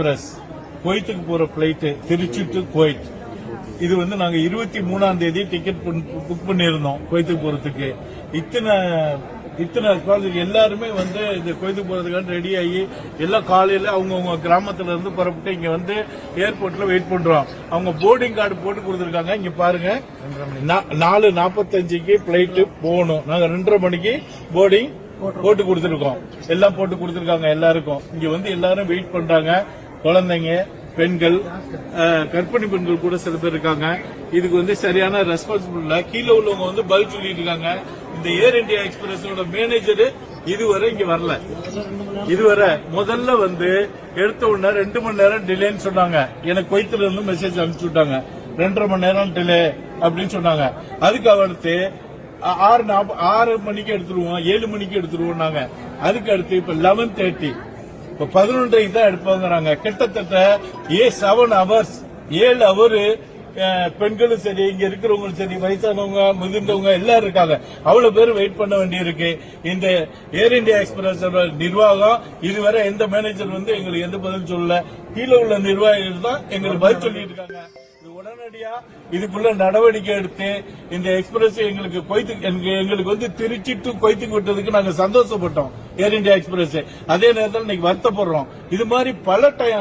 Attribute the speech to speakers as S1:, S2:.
S1: Express குவைத்துக்கு போற flight Trichy to Kuwait. இது வந்து நாங்க 23ஆம் தேதி டிக்கெட் புக் பண்ணியிருந்தோம் குவைத்துக்கு போறதுக்கு. இத்தனை எல்லாருமே வந்து இந்த குவைத்துக்கு போறதுக்காக ரெடி ஆகி எல்லாம் காலையில அவங்க கிராமத்துல இருந்து புறப்பட்டு இங்க வந்து ஏர்போர்ட்ல வெயிட் பண்றோம். அவங்க போர்டிங் கார்டு போட்டு கொடுத்திருக்காங்க. இங்க பாருங்க, 4:45க்கு பிளைட் போகணும். நாங்க 2:30 மணிக்கு போர்டிங் போட்டு கொடுத்திருக்கோம். எல்லாம் போட்டு கொடுத்திருக்காங்க எல்லாருக்கும். இங்க வந்து எல்லாரும் வெயிட் பண்றாங்க. குழந்தைங்க, பெண்கள், கர்ப்பிணி பெண்கள் கூட சில பேர் இருக்காங்க. இதுக்கு வந்து சரியான ரெஸ்பான்சிபிள் இல்ல. கீழே உள்ளவங்க வந்து பதில் சொல்லிட்டு இருக்காங்க. இந்த ஏர் இந்தியா எக்ஸ்பிரஸோட மேனேஜர் இதுவரை இங்க வரல. இதுவரை முதல்ல வந்து எடுத்த உடனே 2 மணி நேரம் டிலேன்னு சொன்னாங்க. எனக்கு குவைத்துல இருந்து மெசேஜ் அனுப்பிச்சு விட்டாங்க, 2.5 மணி நேரம் டிலே அப்படின்னு சொன்னாங்க. அதுக்கு அடுத்து 6 மணிக்கு எடுத்துருவோம், 7 மணிக்கு எடுத்துருவோம் நாங்க. அதுக்கு அடுத்து இப்ப 11:30 இப்ப 11:30 தான் எடுப்பாங்க. கிட்டத்தட்ட 7 ஹவர்ஸ் 7 ஹவர் பெண்களும் சரி, இங்க இருக்கிறவங்களும் சரி, வயசானவங்க, முதிர்ந்தவங்க எல்லாரும் இருக்காங்க. அவ்வளவு பேர் வெயிட் பண்ண வேண்டியிருக்கு. இந்த ஏர் இந்தியா எக்ஸ்பிரஸ் நிர்வாகம் இதுவரை எந்த மேனேஜர் வந்து எங்களுக்கு எந்த பதில் சொல்லல. கீழே உள்ள நிர்வாகிகள் தான் எங்களுக்கு பதில் சொல்லிட்டு இருக்காங்க. உடனடியா இதுக்குள்ள நடவடிக்கை எடுத்து இந்த எக்ஸ்பிரஸ் எங்களுக்கு வந்து திருச்சி டு குவைத்துக்கு விட்டதுக்கு நாங்க சந்தோஷப்பட்டோம். ஏர் இந்தியா எக்ஸ்பிரஸ் அதே நேரத்தில் இன்னைக்கு வருத்தப்படுறோம். இது மாதிரி பல டைம்